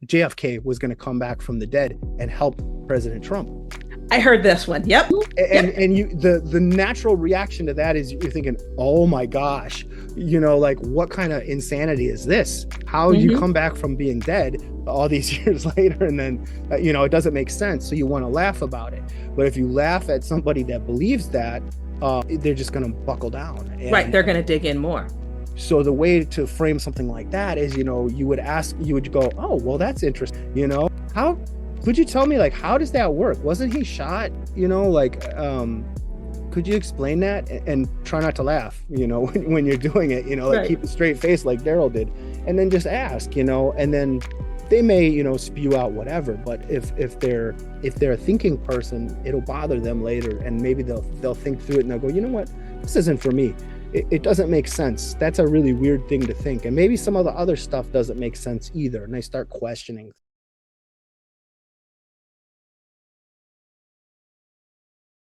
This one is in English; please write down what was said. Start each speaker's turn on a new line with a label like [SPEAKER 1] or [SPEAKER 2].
[SPEAKER 1] JFK was going to come back from the dead and help President Trump.
[SPEAKER 2] I heard this one. Yep.
[SPEAKER 1] And you, the natural reaction to that is you're thinking, oh my gosh, you know, like what kind of insanity is this? How you come back from being dead all these years later, and then you know, it doesn't make sense. So you want to laugh about it. But if you laugh at somebody that believes that, they're just going to buckle down.
[SPEAKER 2] Right. They're going to dig in more.
[SPEAKER 1] So the way to frame something like that is, you know, you would go, oh, well, that's interesting. You know, how could you tell me, like, how does that work? Wasn't he shot? You know, like, could you explain that? And try not to laugh, you know, when you're doing it, you know, like keep a straight face like Daryl did, and then just ask, you know, and then they may, you know, spew out whatever, but if they're a thinking person, it'll bother them later, and maybe they'll think through it and they'll go, you know what, this isn't for me. It doesn't make sense. That's a really weird thing to think. And maybe some of the other stuff doesn't make sense either. And they start questioning.